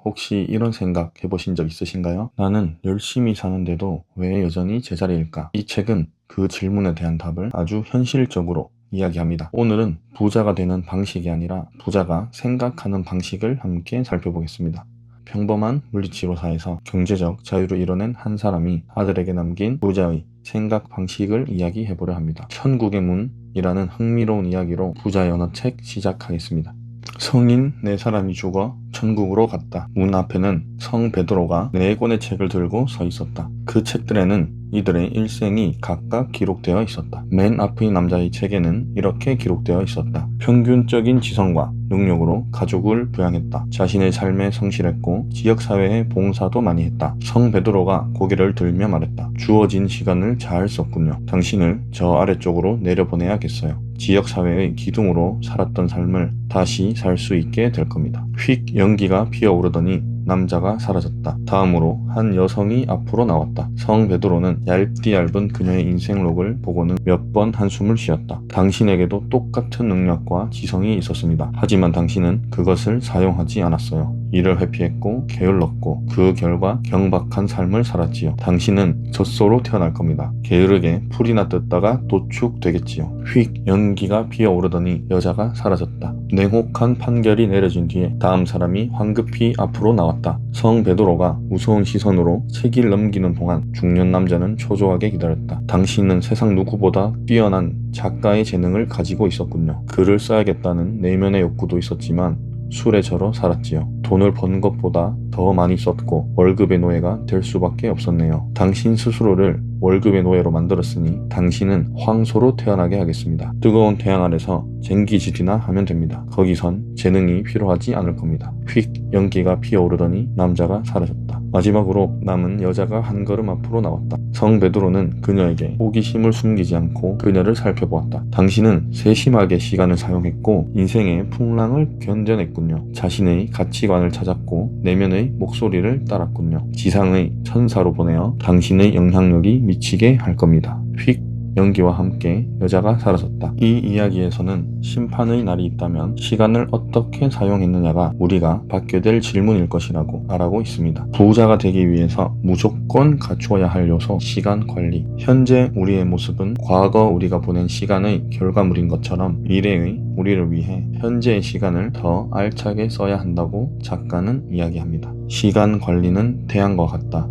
혹시 이런 생각 해보신 적 있으신가요? 나는 열심히 사는데도 왜 여전히 제자리일까? 이 책은 그 질문에 대한 답을 아주 현실적으로 이야기합니다. 오늘은 부자가 되는 방식이 아니라 부자가 생각하는 방식을 함께 살펴보겠습니다. 평범한 물리치료사에서 경제적 자유를 이뤄낸 한 사람이 아들에게 남긴 부자의 생각 방식을 이야기해보려 합니다. 천국의 문이라는 흥미로운 이야기로 부자의 언어 책 시작하겠습니다. 성인 4사람이 죽어 천국으로 갔다. 문 앞에는 성 베드로가 4권의 책을 들고 서 있었다. 그 책들에는 이들의 일생이 각각 기록되어 있었다. 맨 앞의 남자의 책에는 이렇게 기록되어 있었다. 평균적인 지성과 능력으로 가족을 부양했다. 자신의 삶에 성실했고 지역사회에 봉사도 많이 했다. 성 베드로가 고개를 들며 말했다. 주어진 시간을 잘 썼군요. 당신을 저 아래쪽으로 내려보내야겠어요. 지역사회의 기둥으로 살았던 삶을 다시 살 수 있게 될 겁니다. 휙 연기가 피어오르더니 남자가 사라졌다. 다음으로 한 여성이 앞으로 나왔다. 성 베드로는 얇디-얇은 그녀의 인생록을 보고는 몇 번 한숨을 쉬었다. 당신에게도 똑같은 능력과 지성이 있었습니다. 하지만 당신은 그것을 사용하지 않았어요. 일을 회피했고 게을렀고 그 결과 경박한 삶을 살았지요. 당신은 젖소로 태어날 겁니다. 게으르게 풀이나 뜯다가 도축되겠지요. 휙 연기가 피어오르더니 여자가 사라졌다. 냉혹한 판결이 내려진 뒤에 다음 사람이 황급히 앞으로 나왔다. 성 베드로가 무서운 시선으로 책을 넘기는 동안 중년 남자는 초조하게 기다렸다. 당신은 세상 누구보다 뛰어난 작가의 재능을 가지고 있었군요. 글을 써야겠다는 내면의 욕구도 있었지만 술에 절어 살았지요. 돈을 번 것보다 더 많이 썼고 월급의 노예가 될 수밖에 없었네요. 당신 스스로를 월급의 노예로 만들었으니 당신은 황소로 태어나게 하겠습니다. 뜨거운 태양 아래서 쟁기질이나 하면 됩니다. 거기선 재능이 필요하지 않을 겁니다. 휙 연기가 피어오르더니 남자가 사라졌다. 마지막으로 남은 여자가 한 걸음 앞으로 나왔다. 성 베드로는 그녀에게 호기심을 숨기지 않고 그녀를 살펴보았다. 당신은 세심하게 시간을 사용했고 인생의 풍랑을 견뎌냈군요. 자신의 가치관을 찾았고 내면의 목소리를 따랐군요. 지상의 천사로 보내어 당신의 영향력이 미치게 할 겁니다. 휙 연기와 함께 여자가 사라졌다. 이 이야기에서는 심판의 날이 있다면 시간을 어떻게 사용했느냐가 우리가 받게 될 질문일 것이라고 말하고 있습니다. 부자가 되기 위해서 무조건 갖추어야 할 요소, 시간 관리. 현재 우리의 모습은 과거 우리가 보낸 시간의 결과물인 것처럼 미래의 우리를 위해 현재의 시간을 더 알차게 써야 한다고 작가는 이야기합니다. 시간 관리는 태양과 같다.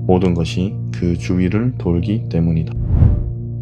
모든 것이 그 주위를 돌기 때문이다.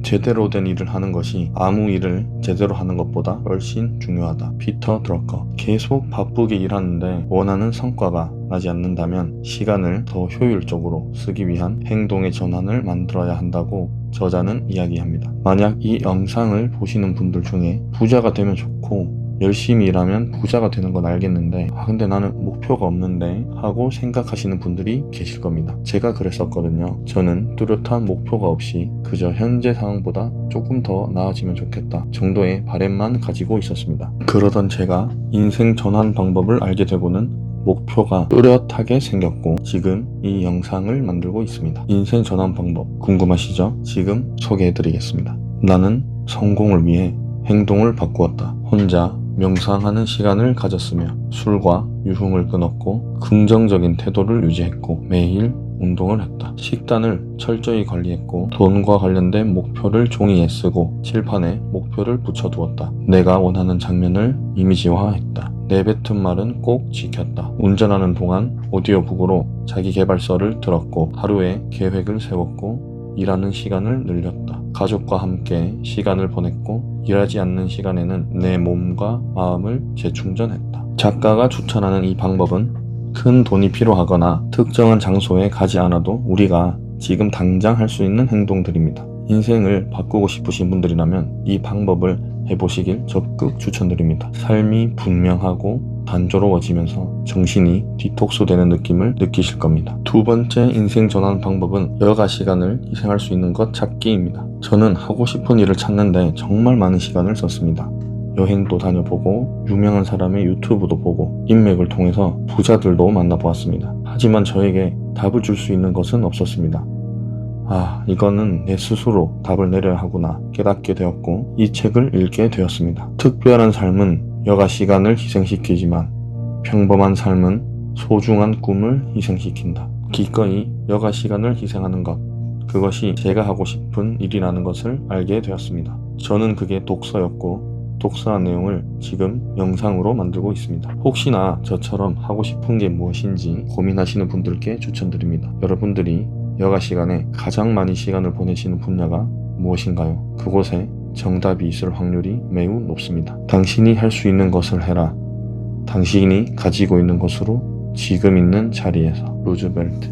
제대로 된 일을 하는 것이 아무 일을 제대로 하는 것보다 훨씬 중요하다. 피터 드러커. 계속 바쁘게 일하는데 원하는 성과가 나지 않는다면 시간을 더 효율적으로 쓰기 위한 행동의 전환을 만들어야 한다고 저자는 이야기합니다. 만약 이 영상을 보시는 분들 중에 부자가 되면 좋고 열심히 일하면 부자가 되는 건 알겠는데 근데 나는 목표가 없는데 하고 생각하시는 분들이 계실 겁니다. 제가 그랬었거든요. 저는 뚜렷한 목표가 없이 그저 현재 상황보다 조금 더 나아지면 좋겠다 정도의 바람만 가지고 있었습니다. 그러던 제가 인생 전환 방법을 알게 되고는 목표가 뚜렷하게 생겼고 지금 이 영상을 만들고 있습니다. 인생 전환 방법 궁금하시죠? 지금 소개해드리겠습니다. 나는 성공을 위해 행동을 바꾸었다. 혼자 명상하는 시간을 가졌으며 술과 유흥을 끊었고 긍정적인 태도를 유지했고 매일 운동을 했다. 식단을 철저히 관리했고 돈과 관련된 목표를 종이에 쓰고 칠판에 목표를 붙여두었다. 내가 원하는 장면을 이미지화했다. 내뱉은 말은 꼭 지켰다. 운전하는 동안 오디오북으로 자기계발서를 들었고 하루에 계획을 세웠고 일하는 시간을 늘렸다. 가족과 함께 시간을 보냈고 일하지 않는 시간에는 내 몸과 마음을 재충전했다. 작가가 추천하는 이 방법은 큰 돈이 필요하거나 특정한 장소에 가지 않아도 우리가 지금 당장 할 수 있는 행동들입니다. 인생을 바꾸고 싶으신 분들이라면 이 방법을 해보시길 적극 추천드립니다. 삶이 분명하고 단조로워지면서 정신이 디톡스되는 느낌을 느끼실 겁니다. 두 번째 인생 전환 방법은 여가 시간을 희생할 수 있는 것 찾기입니다. 저는 하고 싶은 일을 찾는데 정말 많은 시간을 썼습니다. 여행도 다녀보고 유명한 사람의 유튜브도 보고 인맥을 통해서 부자들도 만나보았습니다. 하지만 저에게 답을 줄 수 있는 것은 없었습니다. 이거는 내 스스로 답을 내려야 하구나 깨닫게 되었고 이 책을 읽게 되었습니다. 특별한 삶은 여가 시간을 희생시키지만 평범한 삶은 소중한 꿈을 희생시킨다. 기꺼이 여가 시간을 희생하는 것. 그것이 제가 하고 싶은 일이라는 것을 알게 되었습니다. 저는 그게 독서였고 독서한 내용을 지금 영상으로 만들고 있습니다. 혹시나 저처럼 하고 싶은 게 무엇인지 고민하시는 분들께 추천드립니다. 여러분들이 여가 시간에 가장 많이 시간을 보내시는 분야가 무엇인가요? 그곳에 정답이 있을 확률이 매우 높습니다. 당신이 할 수 있는 것을 해라. 당신이 가지고 있는 것으로 지금 있는 자리에서. 루즈벨트.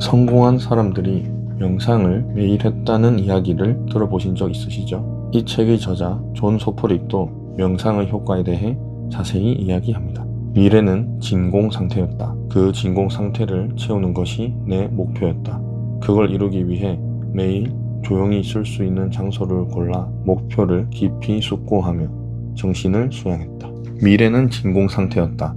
성공한 사람들이 명상을 매일 했다는 이야기를 들어보신 적 있으시죠? 이 책의 저자 존 소퍼릭도 명상의 효과에 대해 자세히 이야기합니다. 미래는 진공 상태였다. 그 진공 상태를 채우는 것이 내 목표였다. 그걸 이루기 위해 매일 조용히 있을 수 있는 장소를 골라 목표를 깊이 숙고하며 정신을 수양했다. 미래는 진공 상태였다.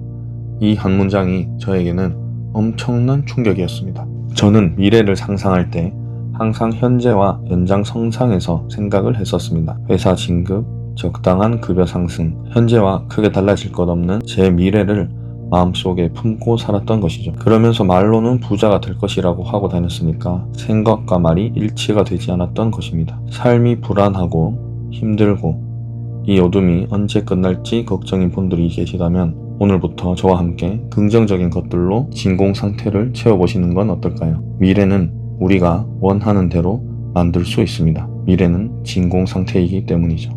이 한 문장이 저에게는 엄청난 충격이었습니다. 저는 미래를 상상할 때 항상 현재와 연장선상에서 생각을 했었습니다. 회사 진급, 적당한 급여 상승, 현재와 크게 달라질 것 없는 제 미래를 마음속에 품고 살았던 것이죠. 그러면서 말로는 부자가 될 것이라고 하고 다녔으니까 생각과 말이 일치가 되지 않았던 것입니다. 삶이 불안하고 힘들고 이 어둠이 언제 끝날지 걱정인 분들이 계시다면 오늘부터 저와 함께 긍정적인 것들로 진공 상태를 채워보시는 건 어떨까요? 미래는 우리가 원하는 대로 만들 수 있습니다. 미래는 진공 상태이기 때문이죠.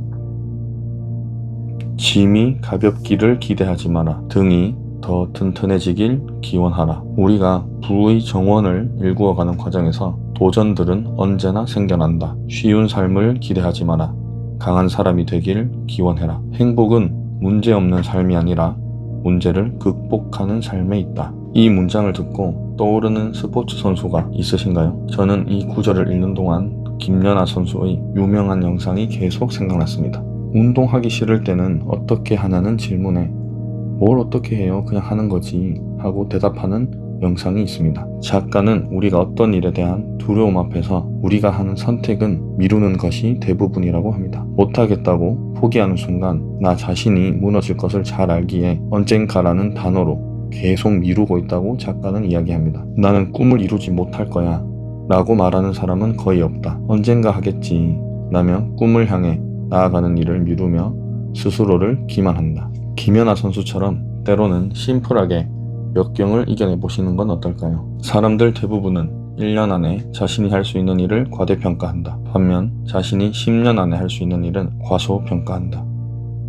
짐이 가볍기를 기대하지 마라. 등이 더 튼튼해지길 기원하라. 우리가 부의 정원을 일구어가는 과정에서 도전들은 언제나 생겨난다. 쉬운 삶을 기대하지 마라. 강한 사람이 되길 기원해라. 행복은 문제없는 삶이 아니라 문제를 극복하는 삶에 있다. 이 문장을 듣고 떠오르는 스포츠 선수가 있으신가요? 저는 이 구절을 읽는 동안 김연아 선수의 유명한 영상이 계속 생각났습니다. 운동하기 싫을 때는 어떻게 하냐는 질문에 뭘 어떻게 해요? 그냥 하는 거지 하고 대답하는 영상이 있습니다. 작가는 우리가 어떤 일에 대한 두려움 앞에서 우리가 하는 선택은 미루는 것이 대부분이라고 합니다. 못하겠다고 포기하는 순간 나 자신이 무너질 것을 잘 알기에 언젠가라는 단어로 계속 미루고 있다고 작가는 이야기합니다. 나는 꿈을 이루지 못할 거야 라고 말하는 사람은 거의 없다. 언젠가 하겠지 라며 꿈을 향해 나아가는 일을 미루며 스스로를 기만한다. 김연아 선수처럼 때로는 심플하게 역경을 이겨내보시는 건 어떨까요? 사람들 대부분은 1년 안에 자신이 할 수 있는 일을 과대평가한다. 반면 자신이 10년 안에 할 수 있는 일은 과소평가한다.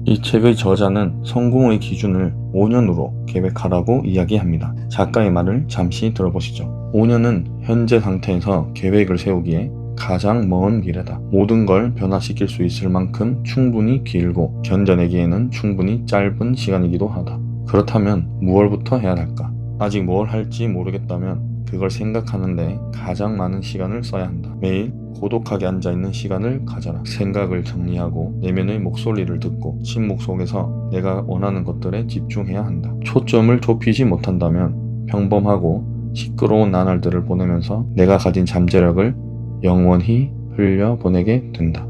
이 책의 저자는 성공의 기준을 5년으로 계획하라고 이야기합니다. 작가의 말을 잠시 들어보시죠. 5년은 현재 상태에서 계획을 세우기에 가장 먼 미래다. 모든 걸 변화시킬 수 있을 만큼 충분히 길고 견뎌내기에는 충분히 짧은 시간이기도 하다. 그렇다면 무엇부터 해야 할까? 아직 뭘 할지 모르겠다면 그걸 생각하는데 가장 많은 시간을 써야 한다. 매일 고독하게 앉아있는 시간을 가져라. 생각을 정리하고 내면의 목소리를 듣고 침묵 속에서 내가 원하는 것들에 집중해야 한다. 초점을 좁히지 못한다면 평범하고 시끄러운 나날들을 보내면서 내가 가진 잠재력을 영원히 흘려보내게 된다.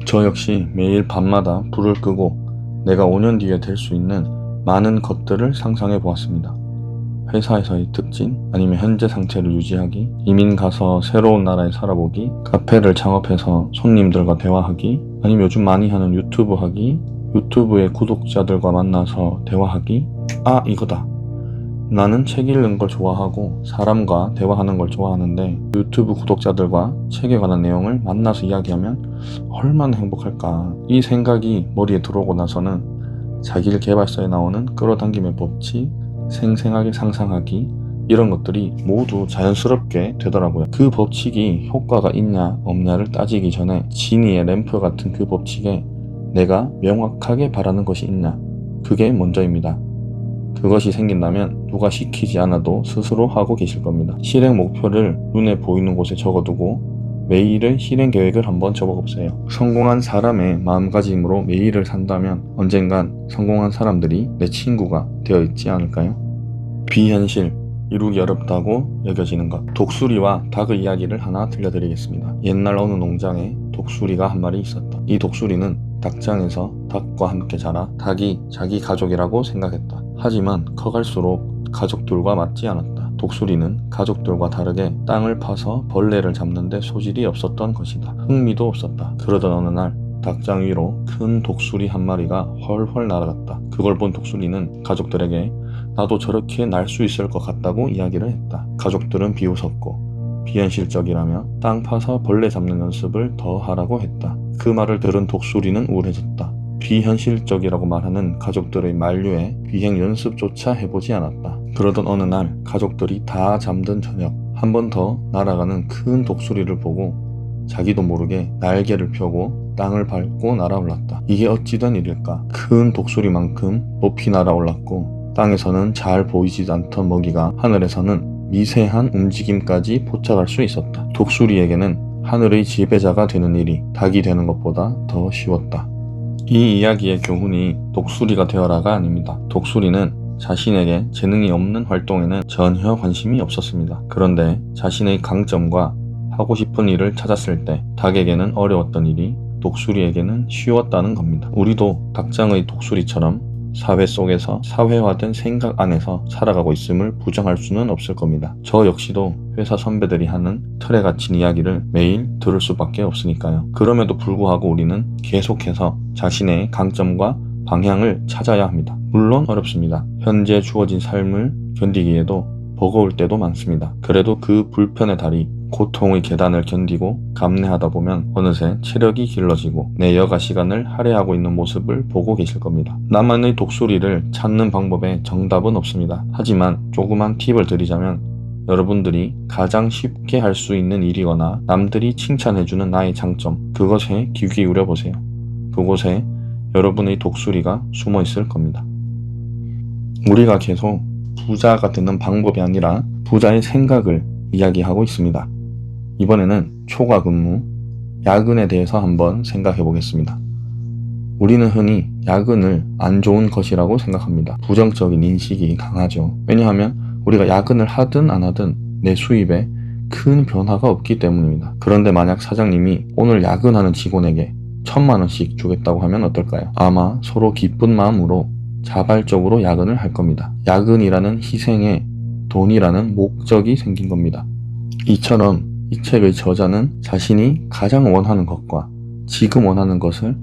저 역시 매일 밤마다 불을 끄고 내가 5년 뒤에 될 수 있는 많은 것들을 상상해 보았습니다. 회사에서의 특진, 아니면 현재 상태를 유지하기, 이민 가서 새로운 나라에 살아보기, 카페를 창업해서 손님들과 대화하기, 아니면 요즘 많이 하는 유튜브 하기, 유튜브의 구독자들과 만나서 대화하기. 아, 이거다. 나는 책 읽는 걸 좋아하고 사람과 대화하는 걸 좋아하는데 유튜브 구독자들과 책에 관한 내용을 만나서 이야기하면 얼마나 행복할까. 이 생각이 머리에 들어오고 나서는 자기를 개발서에 나오는 끌어당김의 법칙, 생생하게 상상하기 이런 것들이 모두 자연스럽게 되더라고요. 그 법칙이 효과가 있냐 없냐를 따지기 전에 지니의 램프 같은 그 법칙에 내가 명확하게 바라는 것이 있냐, 그게 먼저입니다. 그것이 생긴다면 누가 시키지 않아도 스스로 하고 계실 겁니다. 실행 목표를 눈에 보이는 곳에 적어두고 매일의 실행 계획을 한번 적어보세요. 성공한 사람의 마음가짐으로 매일을 산다면 언젠간 성공한 사람들이 내 친구가 되어 있지 않을까요? 비현실, 이루기 어렵다고 여겨지는 것. 독수리와 닭의 이야기를 하나 들려드리겠습니다. 옛날 어느 농장에 독수리가 한 마리 있었다. 이 독수리는 닭장에서 닭과 함께 자라 닭이 자기 가족이라고 생각했다. 하지만 커갈수록 가족들과 맞지 않았다. 독수리는 가족들과 다르게 땅을 파서 벌레를 잡는 데 소질이 없었던 것이다. 흥미도 없었다. 그러던 어느 날 닭장 위로 큰 독수리 한 마리가 훨훨 날아갔다. 그걸 본 독수리는 가족들에게 나도 저렇게 날 수 있을 것 같다고 이야기를 했다. 가족들은 비웃었고 비현실적이라며 땅 파서 벌레 잡는 연습을 더 하라고 했다. 그 말을 들은 독수리는 우울해졌다. 비현실적이라고 말하는 가족들의 만류에 비행 연습조차 해보지 않았다. 그러던 어느 날 가족들이 다 잠든 저녁, 한 번 더 날아가는 큰 독수리를 보고 자기도 모르게 날개를 펴고 땅을 밟고 날아올랐다. 이게 어찌된 일일까? 큰 독수리만큼 높이 날아올랐고 땅에서는 잘 보이지 않던 먹이가 하늘에서는 미세한 움직임까지 포착할 수 있었다. 독수리에게는 하늘의 지배자가 되는 일이 닭이 되는 것보다 더 쉬웠다. 이 이야기의 교훈이 독수리가 되어라가 아닙니다. 독수리는 자신에게 재능이 없는 활동에는 전혀 관심이 없었습니다. 그런데 자신의 강점과 하고 싶은 일을 찾았을 때 닭에게는 어려웠던 일이 독수리에게는 쉬웠다는 겁니다. 우리도 닭장의 독수리처럼 사회 속에서 사회화된 생각 안에서 살아가고 있음을 부정할 수는 없을 겁니다. 저 역시도 회사 선배들이 하는 틀에 갇힌 이야기를 매일 들을 수밖에 없으니까요. 그럼에도 불구하고 우리는 계속해서 자신의 강점과 방향을 찾아야 합니다. 물론 어렵습니다. 현재 주어진 삶을 견디기에도 버거울 때도 많습니다. 그래도 그 불편의 다리, 고통의 계단을 견디고 감내하다 보면 어느새 체력이 길러지고 내 여가 시간을 할애하고 있는 모습을 보고 계실 겁니다. 나만의 독수리를 찾는 방법에 정답은 없습니다. 하지만 조그만 팁을 드리자면 여러분들이 가장 쉽게 할 수 있는 일이거나 남들이 칭찬해주는 나의 장점, 그것에 귀 기울여 보세요. 그곳에 여러분의 독수리가 숨어 있을 겁니다. 우리가 계속 부자가 되는 방법이 아니라 부자의 생각을 이야기하고 있습니다. 이번에는 초과 근무, 야근에 대해서 한번 생각해 보겠습니다. 우리는 흔히 야근을 안 좋은 것이라고 생각합니다. 부정적인 인식이 강하죠. 왜냐하면 우리가 야근을 하든 안 하든 내 수입에 큰 변화가 없기 때문입니다. 그런데 만약 사장님이 오늘 야근하는 직원에게 1,000만 원씩 주겠다고 하면 어떨까요? 아마 서로 기쁜 마음으로 자발적으로 야근을 할 겁니다. 야근이라는 희생에 돈이라는 목적이 생긴 겁니다. 이처럼 이 책의 저자는 자신이 가장 원하는 것과 지금 원하는 것을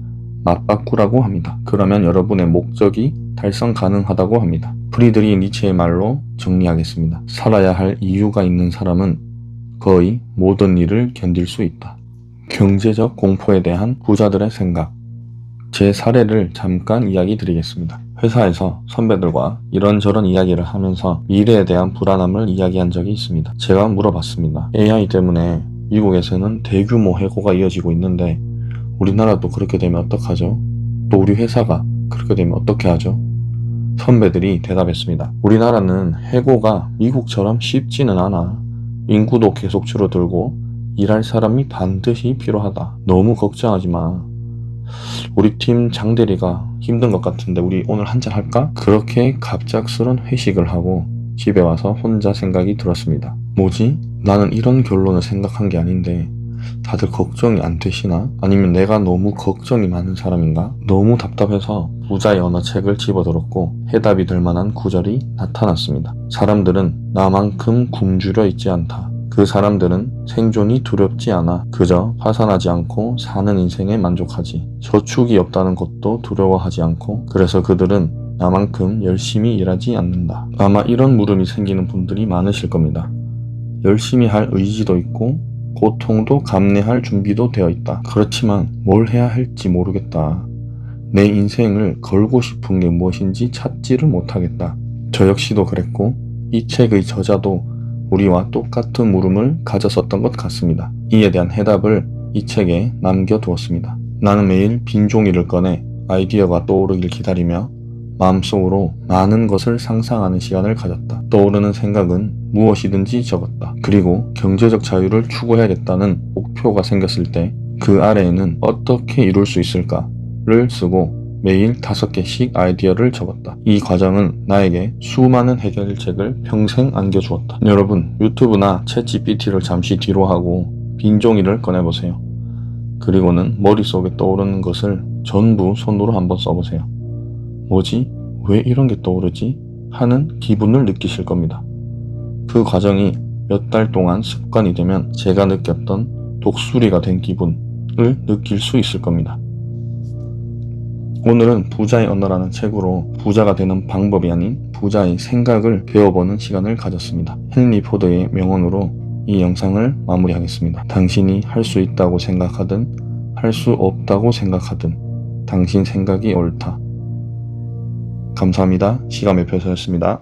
맞바꾸라고 합니다. 그러면 여러분의 목적이 달성 가능하다고 합니다. 프리드리히 니체의 말로 정리하겠습니다. 살아야 할 이유가 있는 사람은 거의 모든 일을 견딜 수 있다. 경제적 공포에 대한 부자들의 생각. 제 사례를 잠깐 이야기 드리겠습니다. 회사에서 선배들과 이런저런 이야기를 하면서 미래에 대한 불안함을 이야기한 적이 있습니다. 제가 물어봤습니다. AI 때문에 미국에서는 대규모 해고가 이어지고 있는데 우리나라도 그렇게 되면 어떡하죠? 또 우리 회사가 그렇게 되면 어떻게 하죠? 선배들이 대답했습니다. 우리나라는 해고가 미국처럼 쉽지는 않아. 인구도 계속 줄어들고 일할 사람이 반드시 필요하다. 너무 걱정하지 마. 우리 팀 장대리가 힘든 것 같은데 우리 오늘 한잔 할까? 그렇게 갑작스런 회식을 하고 집에 와서 혼자 생각이 들었습니다. 뭐지? 나는 이런 결론을 생각한 게 아닌데 다들 걱정이 안 되시나? 아니면 내가 너무 걱정이 많은 사람인가? 너무 답답해서 부자의 언어책을 집어들었고 해답이 될 만한 구절이 나타났습니다. 사람들은 나만큼 굶주려 있지 않다. 그 사람들은 생존이 두렵지 않아. 그저 파산하지 않고 사는 인생에 만족하지. 저축이 없다는 것도 두려워하지 않고 그래서 그들은 나만큼 열심히 일하지 않는다. 아마 이런 물음이 생기는 분들이 많으실 겁니다. 열심히 할 의지도 있고 고통도 감내할 준비도 되어 있다. 그렇지만 뭘 해야 할지 모르겠다. 내 인생을 걸고 싶은 게 무엇인지 찾지를 못하겠다. 저 역시도 그랬고 이 책의 저자도 우리와 똑같은 물음을 가졌었던 것 같습니다. 이에 대한 해답을 이 책에 남겨두었습니다. 나는 매일 빈 종이를 꺼내 아이디어가 떠오르길 기다리며 마음속으로 많은 것을 상상하는 시간을 가졌다. 떠오르는 생각은 무엇이든지 적었다. 그리고 경제적 자유를 추구해야겠다는 목표가 생겼을 때 그 아래에는 어떻게 이룰 수 있을까를 쓰고 매일 5개씩 아이디어를 적었다. 이 과정은 나에게 수많은 해결책을 평생 안겨주었다. 여러분, 유튜브나 챗GPT를 잠시 뒤로 하고 빈 종이를 꺼내보세요. 그리고는 머릿속에 떠오르는 것을 전부 손으로 한번 써보세요. 뭐지? 왜 이런 게 떠오르지? 하는 기분을 느끼실 겁니다. 그 과정이 몇 달 동안 습관이 되면 제가 느꼈던 독수리가 된 기분을 느낄 수 있을 겁니다. 오늘은 부자의 언어라는 책으로 부자가 되는 방법이 아닌 부자의 생각을 배워보는 시간을 가졌습니다. 헨리 포드의 명언으로 이 영상을 마무리하겠습니다. 당신이 할 수 있다고 생각하든 할 수 없다고 생각하든 당신 생각이 옳다. 감사합니다. 시간매표소였습니다.